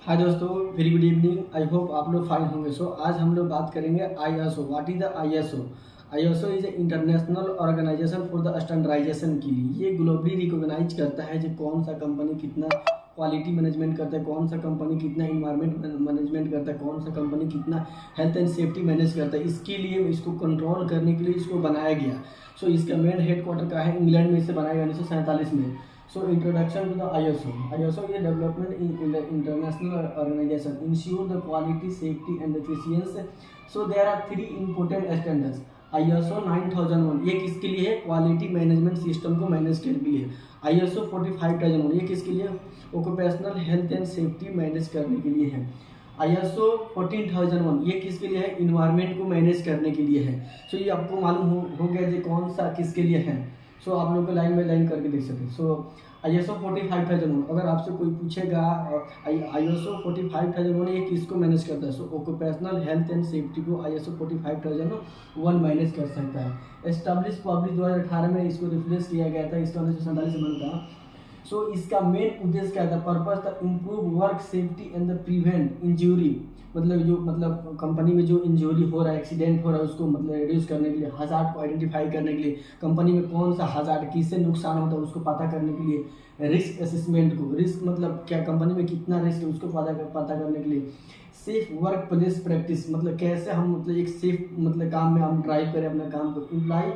हाय दोस्तों, very good evening. I hope आप लोग फाइन होंगे। आज हम लोग बात करेंगे ISO. What is the ISO? ISO is a international organization for the standardization के लिए। ये ग्लोबली रिकॉग्नाइज करता है जो कौन सा कंपनी कितना क्वालिटी मैनेजमेंट करता है, कौन सा कंपनी कितना इन्वायरमेंट मैनेजमेंट करता है, कौन सा कंपनी कितना हेल्थ एंड सेफ्टी मैनेज करता है। इसके लिए इसको कंट्रोल करने के लिए इसको बनाया गया। इसका मेन हेडक्वार्टर का है इंग्लैंड में। इसे बनाया गया 1947 में। Introduction to the ISO. ISO is a development in the international organization, ensure the quality, safety and efficiency. So there are three important standards. ISO 9001 ये किसके लिए है? क्वालिटी मैनेजमेंट सिस्टम को मैनेज करने के लिए। ISO 45001 ये किसके लिए? Occupational health and safety manage करने के लिए है। ISO 14001 ये किसके लिए है? इन्वायरमेंट को मैनेज करने के लिए है। ये आपको मालूम हो गया जो कौन सा किसके लिए है। आप लोग को लाइन बाई लाइन करके देख सकते। ISO 45001 अगर आपसे कोई पूछेगा ISO 45001 ये किसको मैनेज करता है? ऑक्यूपेशनल हेल्थ एंड सेफ्टी को ISO 45001 मैनेज कर सकता है। एस्टैब्लिश पब्लिश 2018 में इसको रिप्लेस किया गया था। इसका 1947 में बना था। इसका मेन उद्देश्य क्या था? पर्पस था improve work safety and the prevent injury. मतलब कंपनी में जो इंजरी हो रहा है, एक्सीडेंट हो रहा है, उसको रिड्यूस करने के लिए, हजार्ड को आइडेंटिफाई करने के लिए, कंपनी में कौन सा हजार्ड किससे नुकसान होता है उसको पता करने के लिए, रिस्क असेसमेंट को, रिस्क मतलब क्या कंपनी में कितना रिस्क है उसको पता करने के लिए, सेफ वर्क प्लेस प्रैक्टिस मतलब कैसे हम एक सेफ काम में हम ड्राइव करें अपने काम को, एम्प्लॉय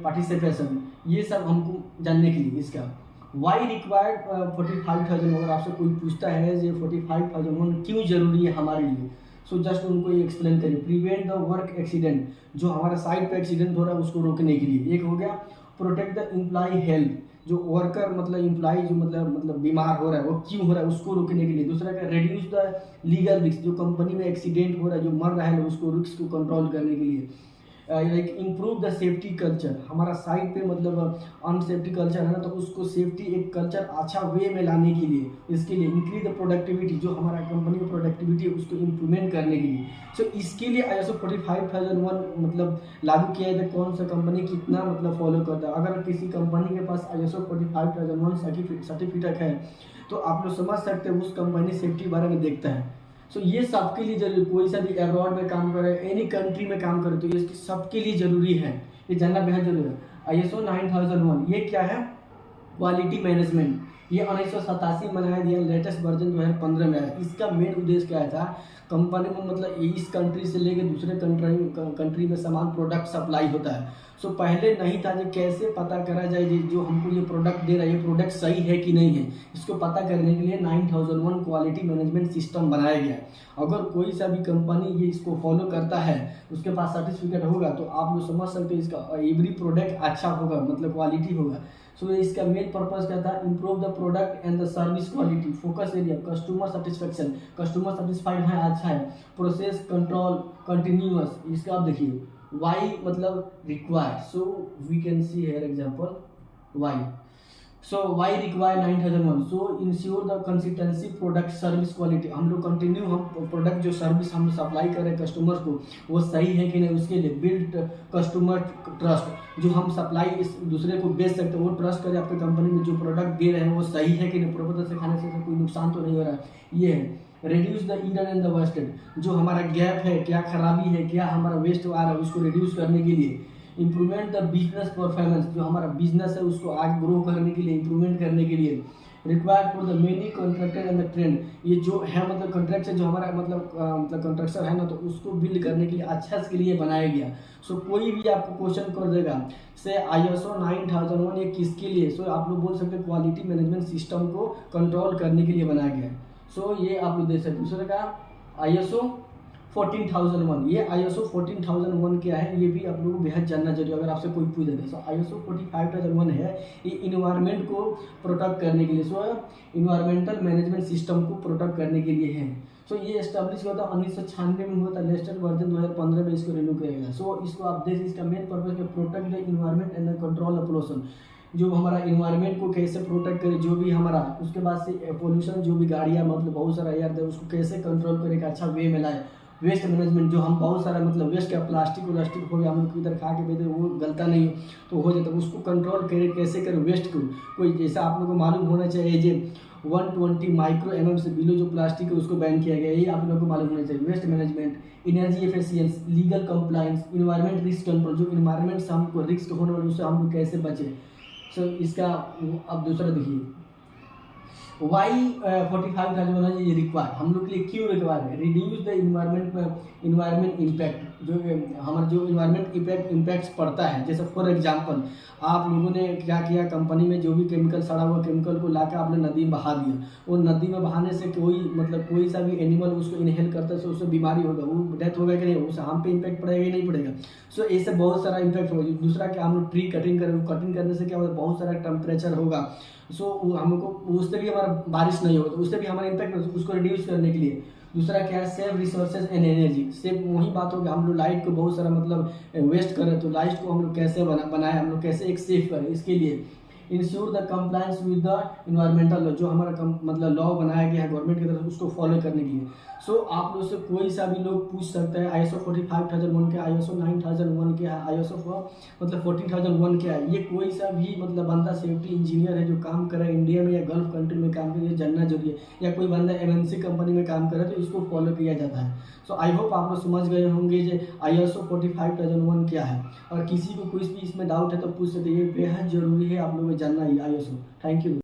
पार्टिसिपेशन, ये सब हमको जानने के लिए। इसका वाई रिक्वायर्ड 45,000 अगर आपसे कोई पूछता है ये 45,000 क्यों जरूरी है हमारे लिए, जस्ट उनको ये एक्सप्लेन करिए। प्रिवेंट द वर्क एक्सीडेंट, जो हमारा साइड पे एक्सीडेंट हो रहा है उसको रोकने के लिए। एक हो गया प्रोटेक्ट द एम्प्लॉय हेल्थ, जो वर्कर एम्प्लॉय जो बीमार हो रहा है वो क्यों हो रहा है उसको रोकने के लिए। दूसरा क्या? रिड्यूस द लीगल रिस्क, जो कंपनी में एक्सीडेंट हो रहा है जो मर रहा है उसको रिस्क को कंट्रोल करने के लिए। इम्प्रूव द सेफ्टी कल्चर, हमारा साइड पे अनसेफ्टी कल्चर है ना, तो उसको सेफ्टी एक कल्चर अच्छा वे में लाने के लिए, इसके लिए इंक्रीज द प्रोडक्टिविटी, जो हमारा कंपनी में प्रोडक्टिविटी है उसको इम्प्रूवमेंट करने के लिए। इसके लिए ISO 45001 लागू किया है। कौन सा कंपनी कितना फॉलो करता है। अगर किसी कंपनी के पास ISO 45001 सर्टिफिकेट है तो आप लोग समझ सकते हैं उस कंपनी सेफ्टी के बारे में देखता है। ये सबके लिए जरूरी, कोई सा भी अब्रॉड में काम करे, एनी कंट्री में काम करे, तो ये सबके लिए जरूरी है, ये जानना बेहद जरूरी है। ISO 9001 ये क्या है? Quality management. ये 1987 में बनाया गया, लेटेस्ट वर्जन 2015 में आया। इसका मेन उद्देश्य क्या था? कंपनी में इस कंट्री से लेकर दूसरे कंट्री में सामान प्रोडक्ट सप्लाई होता है। पहले नहीं था जो कैसे पता करा जाए जो हमको ये प्रोडक्ट दे रहा है ये प्रोडक्ट सही है कि नहीं है, इसको पता करने के लिए 9001 क्वालिटी मैनेजमेंट सिस्टम बनाया गया। अगर कोई सा भी कंपनी ये इसको फॉलो करता है, उसके पास सर्टिफिकेट होगा, तो आप लोग समझ सकते हैं इसका एवरी प्रोडक्ट अच्छा होगा, क्वालिटी होगा। इसका मेन पर्पस क्या था? Improve the product and the service quality. Focus area customer satisfaction, customer satisfied है, अच्छा है। Process control continuous. इसका आप देखिए why require, we can see here example why. Why require 9001, ensure the consistency product service quality. हम लोग continue हम product जो सर्विस हम सप्लाई कर रहे हैं कस्टमर्स को वो सही है कि नहीं, उसके लिए बिल्ड कस्टमर ट्रस्ट, जो हम सप्लाई इस दूसरे को बेच सकते हैं वो ट्रस्ट करें आपके कंपनी में जो प्रोडक्ट दे रहे हैं वो सही है कि नहीं, प्रॉपर से खाने से कोई नुकसान तो नहीं हो रहा है। ये है reduce the error and the wastage, जो हमारा गैप है, क्या खराबी है, क्या हमारा वेस्ट आ रहा है उसको रिड्यूस करने के लिए। इम्प्रूवमेंट द बिजनेस परफॉर्मेंस, जो हमारा बिजनेस है उसको आगे ग्रो करने के लिए, इम्प्रूवमेंट करने के लिए। Required for the many contractor and the trend, ये जो है कॉन्ट्रैक्ट जो हमारा कॉन्ट्रैक्टर है ना, तो उसको बिल्ड करने के लिए अच्छा के लिए बनाया गया। कोई भी आपको क्वेश्चन कर देगा से ISO 9001 ये किसके लिए, आप लोग बोल सकते हैं क्वालिटी मैनेजमेंट सिस्टम को कंट्रोल करने के लिए बनाया गया। ये आप लोग देख सकते। दूसरे का ISO 14001, ये ISO 14001 क्या है ये भी आप लोगों को बेहद जानना जरूरी है अगर आपसे कोई पूछ देता है। ISO 45001 है, ये इन्वायरमेंट को प्रोटेक्ट करने के लिए, इन्वायरमेंटल मैनेजमेंट सिस्टम को प्रोटेक्ट करने के लिए है। ये एस्टेब्लिश हुआ था 1996 में हुआ था, लेटेस्ट वर्जन 2015 में इसको रिन्यू किया गया। इसको आप देख, इसका मेन पर्पस है protect the environment and the control of pollution, जो हमारा इन्वायरमेंट को कैसे प्रोटेक्ट करे, जो भी हमारा उसके बाद से पोल्यूशन जो भी गाड़ियाँ बहुत सारा एयर है उसको कैसे कंट्रोल करे, अच्छा वे में लाए। वेस्ट मैनेजमेंट, जो हम बहुत सारा वेस्ट क्या प्लास्टिक हो गया, हम इधर खा के बेचे वो गलता नहीं तो हो जाता, उसको कंट्रोल करे कैसे करें वेस्ट को। कोई जैसा आप लोग को मालूम होना चाहिए 120 माइक्रो mm से बिलो जो प्लास्टिक है उसको बैन किया गया है, ये आप लोगों को मालूम होना चाहिए। Waste management, energy efficiency, legal compliance, environment risk control, जो इन्वायरमेंट से हमको रिस्क होने वाले उससे हम लोग कैसे बचें। सो इसका अब दूसरा देखिए, वाई 45,000 ये रिक्वायर हम लोग के लिए क्यों रिक्वायर है, रिड्यूस द इन्वायरमेंट इम्पैक्ट, जो हमारा जो इन्वायरमेंट इम्पैक्ट्स पड़ता है। जैसे फॉर एग्जांपल आप लोगों ने क्या किया, कंपनी में जो भी केमिकल, सड़ा हुआ केमिकल को लाकर आपने नदी में बहा दिया, वो नदी में बहाने से कोई सा भी एनिमल उसको इनहेल करता है, उससे बीमारी होगा, वो डेथ होगा कि नहीं, उससे हम पे इम्पैक्ट पड़ेगा कि नहीं पड़ेगा। सो ऐसे बहुत सारा इम्पैक्ट होगा। दूसरा क्या, हम लोग ट्री कटिंग करें, कटिंग करने से क्या होगा, बहुत सारा टेम्परेचर होगा, सो हमको उससे भी हमारा बारिश नहीं होगा, तो उससे भी हमारा इम्पैक्ट, उसको रिड्यूस करने के लिए। दूसरा क्या है, save resources and energy. Save वही बात होगी, हम लोग लाइट को बहुत सारा वेस्ट करें, तो लाइट को हम लोग कैसे बनाए, हम लोग कैसे एक सेव करें, इसके लिए ensure the compliance with the environmental law, जो हमारा लॉ बनाया गया है गवर्नमेंट की तरफ, उसको फॉलो करने के लिए। सो आप लोग से कोई सा भी लोग पूछ सकता है ISO 45,001 के, ISO 9001 के, ISO 14,001 के है, ये कोई सा भी बंदा सेफ्टी इंजीनियर है जो काम कर रहा है इंडिया में या गल्फ कंट्री में काम कर रहा है, जानना जरूरी है, या कोई बंदा MNC कंपनी में काम कर रहा है तो इसको फॉलो किया जाता है। सो आई होप आप लोग समझ गए होंगे जो ISO 45,001 क्या है, और किसी को कुछ भी इसमें डाउट है तो पूछ सकते हैं, ये बेहद जरूरी है आप लोगों को जानना ही ISO। Thank you.